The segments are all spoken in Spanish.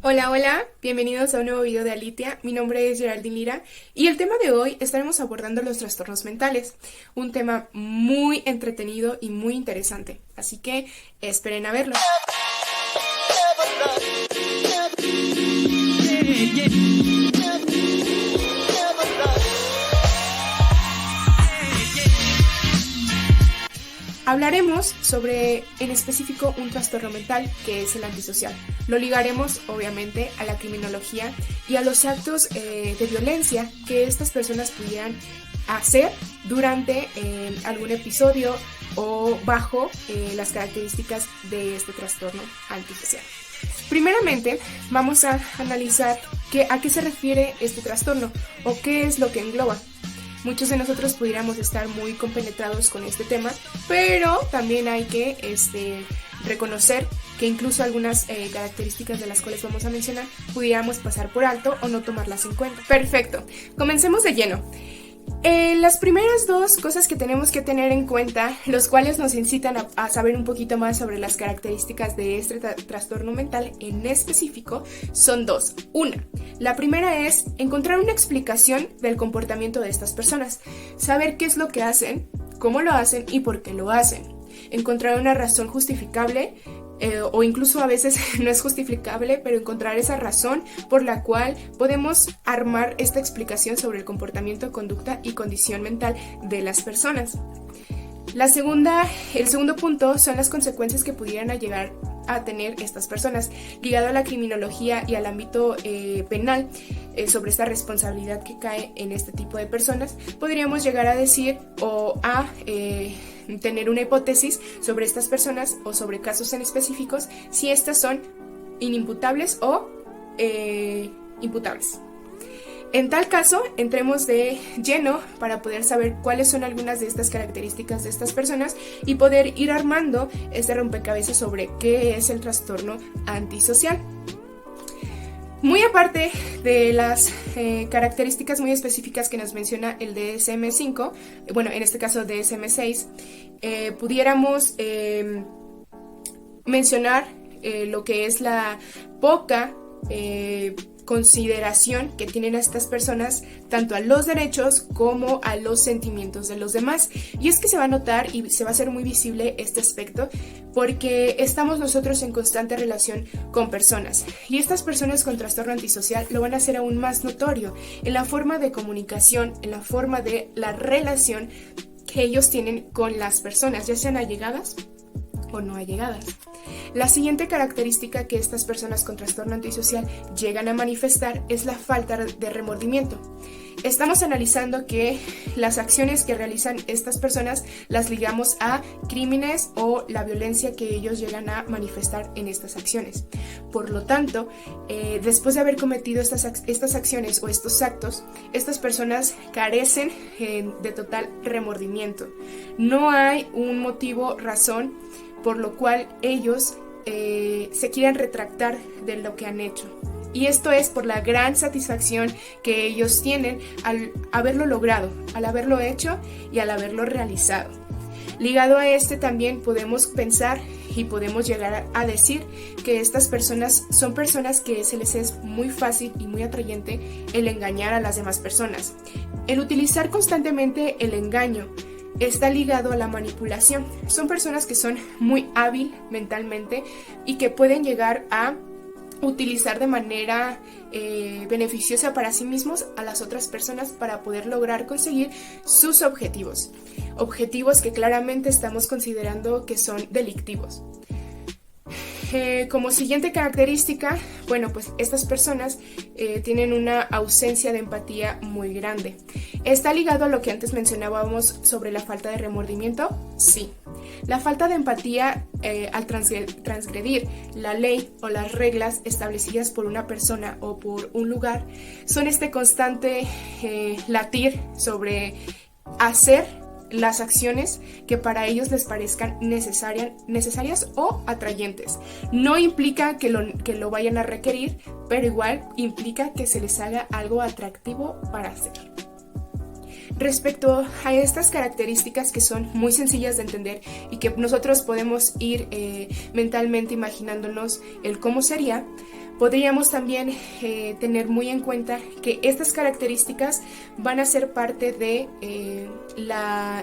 Hola, hola, bienvenidos a un nuevo video de Alitia. Mi nombre es Geraldine Lira y el tema de hoy estaremos abordando los trastornos mentales, un tema muy entretenido y muy interesante, así que esperen a verlo. Hablaremos sobre, en específico, un trastorno mental que es el antisocial. Lo ligaremos, obviamente, a la criminología y a los actos de violencia que estas personas pudieran hacer durante algún episodio o bajo las características de este trastorno antisocial. Primeramente, vamos a analizar a qué se refiere este trastorno o qué es lo que engloba. Muchos de nosotros pudiéramos estar muy compenetrados con este tema, pero también hay que reconocer que incluso algunas características de las cuales vamos a mencionar pudiéramos pasar por alto o no tomarlas en cuenta. Perfecto, comencemos de lleno. Las primeras dos cosas que tenemos que tener en cuenta, los cuales nos incitan a saber un poquito más sobre las características de este trastorno mental en específico, son dos. La primera es encontrar una explicación del comportamiento de estas personas, saber qué es lo que hacen, cómo lo hacen y por qué lo hacen. Encontrar una razón justificable o incluso a veces no es justificable, pero encontrar esa razón por la cual podemos armar esta explicación sobre el comportamiento, conducta y condición mental de las personas. El segundo punto son las consecuencias que pudieran llegar a tener estas personas, ligado a la criminología y al ámbito penal, sobre esta responsabilidad que cae en este tipo de personas. Podríamos llegar a decir o a tener una hipótesis sobre estas personas o sobre casos en específicos, si estas son inimputables o imputables. En tal caso, entremos de lleno para poder saber cuáles son algunas de estas características de estas personas y poder ir armando este rompecabezas sobre qué es el trastorno antisocial. Muy aparte de las características muy específicas que nos menciona el DSM-5, bueno, en este caso DSM-6, pudiéramos mencionar lo que es la poca consideración que tienen a estas personas tanto a los derechos como a los sentimientos de los demás. Y es que se va a notar y se va a hacer muy visible este aspecto porque estamos nosotros en constante relación con personas, y estas personas con trastorno antisocial lo van a hacer aún más notorio en la forma de comunicación, en la forma de la relación que ellos tienen con las personas, ya sean allegadas o no allegadas. La siguiente característica que estas personas con trastorno antisocial llegan a manifestar es la falta de remordimiento. Estamos analizando que las acciones que realizan estas personas las ligamos a crímenes o la violencia que ellos llegan a manifestar en estas acciones. Por lo tanto, después de haber cometido estas acciones o estos actos, estas personas carecen de total remordimiento. No hay un motivo, razón, por lo cual ellos se quieren retractar de lo que han hecho. Y esto es por la gran satisfacción que ellos tienen al haberlo logrado, al haberlo hecho y al haberlo realizado. Ligado a este también podemos pensar y podemos llegar a decir que estas personas son personas que se les es muy fácil y muy atrayente el engañar a las demás personas. El utilizar constantemente el engaño está ligado a la manipulación. Son personas que son muy hábil mentalmente y que pueden llegar a utilizar de manera beneficiosa para sí mismos a las otras personas para poder lograr conseguir sus objetivos. Objetivos que claramente estamos considerando que son delictivos. Como siguiente característica, bueno, pues estas personas tienen una ausencia de empatía muy grande. ¿Está ligado a lo que antes mencionábamos sobre la falta de remordimiento? Sí. La falta de empatía al transgredir la ley o las reglas establecidas por una persona o por un lugar son este constante latir sobre hacer las acciones que para ellos les parezcan necesarias o atrayentes. No implica que lo vayan a requerir, pero igual implica que se les haga algo atractivo para hacer. Respecto a estas características que son muy sencillas de entender y que nosotros podemos ir mentalmente imaginándonos el cómo sería, podríamos también tener muy en cuenta que estas características van a ser parte de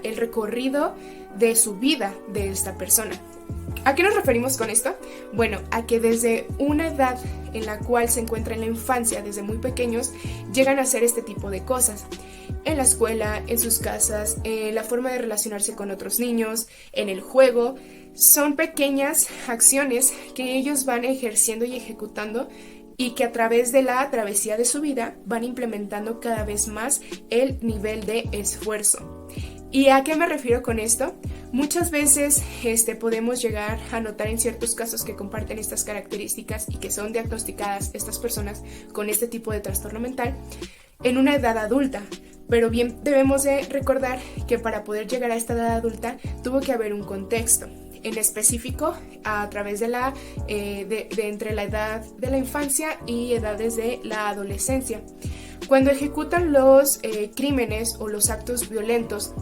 el recorrido de su vida de esta persona. ¿A qué nos referimos con esto? Bueno, a que desde una edad en la cual se encuentra en la infancia, desde muy pequeños, llegan a hacer este tipo de cosas. En la escuela, en sus casas, en la forma de relacionarse con otros niños, en el juego. Son pequeñas acciones que ellos van ejerciendo y ejecutando y que a través de la travesía de su vida van implementando cada vez más el nivel de esfuerzo. ¿Y a qué me refiero con esto? Muchas veces podemos llegar a notar en ciertos casos que comparten estas características y que son diagnosticadas estas personas con este tipo de trastorno mental en una edad adulta. Pero bien debemos de recordar que para poder llegar a esta edad adulta tuvo que haber un contexto. En específico, a través de entre la edad de la infancia y edades de la adolescencia. Cuando ejecutan los crímenes o los actos violentos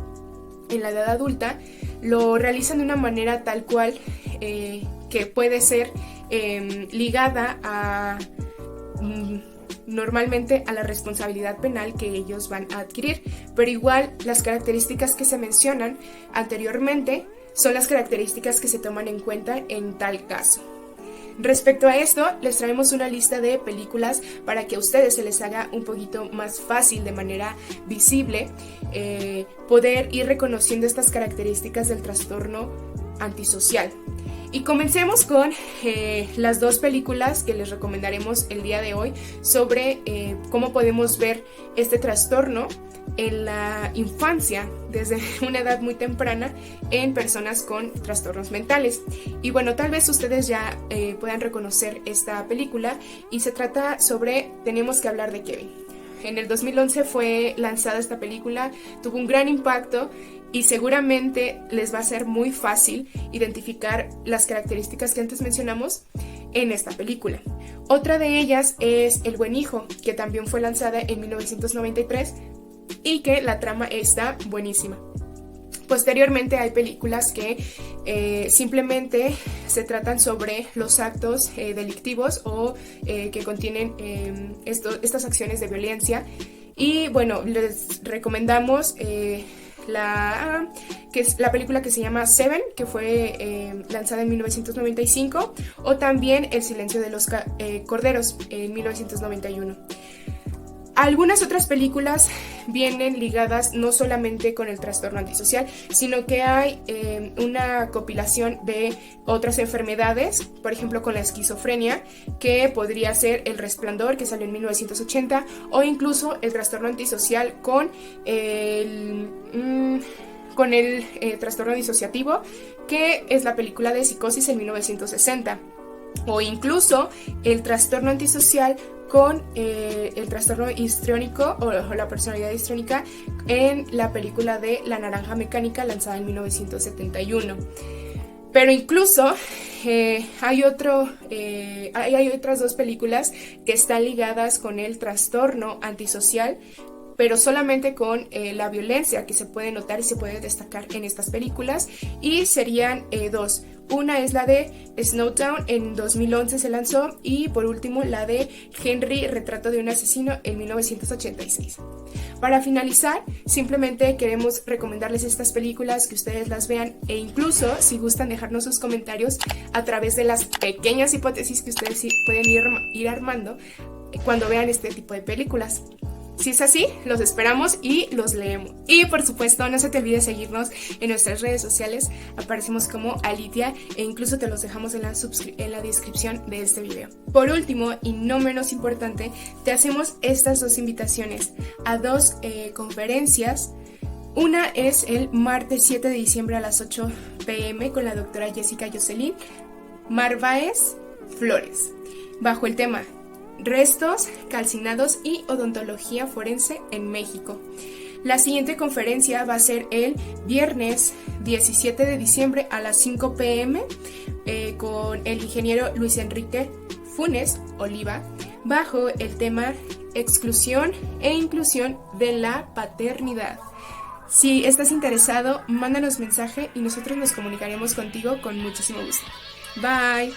en la edad adulta, lo realizan de una manera tal cual que puede ser ligada a normalmente a la responsabilidad penal que ellos van a adquirir, pero igual las características que se mencionan anteriormente son las características que se toman en cuenta en tal caso. Respecto a esto, les traemos una lista de películas para que a ustedes se les haga un poquito más fácil, de manera visible, poder ir reconociendo estas características del trastorno antisocial. Y comencemos con las dos películas que les recomendaremos el día de hoy sobre cómo podemos ver este trastorno en la infancia, desde una edad muy temprana, en personas con trastornos mentales. Y bueno, tal vez ustedes ya puedan reconocer esta película, y se trata sobre Tenemos que hablar de Kevin. En el 2011 fue lanzada esta película, tuvo un gran impacto y seguramente les va a ser muy fácil identificar las características que antes mencionamos en esta película. Otra de ellas es El buen hijo, que también fue lanzada en 1993 y que la trama está buenísima. Posteriormente hay películas que simplemente se tratan sobre los actos delictivos o que contienen estas acciones de violencia. Y bueno, les recomendamos la película que se llama Seven, que fue lanzada en 1995, o también El silencio de los corderos en 1991. Algunas otras películas vienen ligadas no solamente con el trastorno antisocial, sino que hay una compilación de otras enfermedades, por ejemplo con la esquizofrenia, que podría ser El Resplandor, que salió en 1980, o incluso el trastorno antisocial con el trastorno disociativo, que es la película de Psicosis en 1960. O incluso el trastorno antisocial con el trastorno histriónico o la personalidad histriónica en la película de La Naranja Mecánica, lanzada en 1971. Pero incluso hay otras dos películas que están ligadas con el trastorno antisocial, pero solamente con la violencia que se puede notar y se puede destacar en estas películas, y serían dos. Una es la de Snowtown, en 2011 se lanzó, y por último la de Henry, Retrato de un asesino, en 1986. Para finalizar, simplemente queremos recomendarles estas películas, que ustedes las vean, e incluso si gustan dejarnos sus comentarios a través de las pequeñas hipótesis que ustedes pueden ir armando cuando vean este tipo de películas. Si es así, los esperamos y los leemos. Y por supuesto, no se te olvide seguirnos en nuestras redes sociales. Aparecemos como Alitia, e incluso te los dejamos en la descripción de este video. Por último, y no menos importante, te hacemos estas dos invitaciones a dos conferencias. Una es el martes 7 de diciembre a las 8 p.m. con la doctora Jessica Jocelyn Marváez Flores, bajo el tema Restos, calcinados y odontología forense en México. La siguiente conferencia va a ser el viernes 17 de diciembre a las 5 p.m. Con el ingeniero Luis Enrique Funes Oliva, bajo el tema exclusión e inclusión de la paternidad. Si estás interesado, mándanos mensaje y nosotros nos comunicaremos contigo con muchísimo gusto. Bye.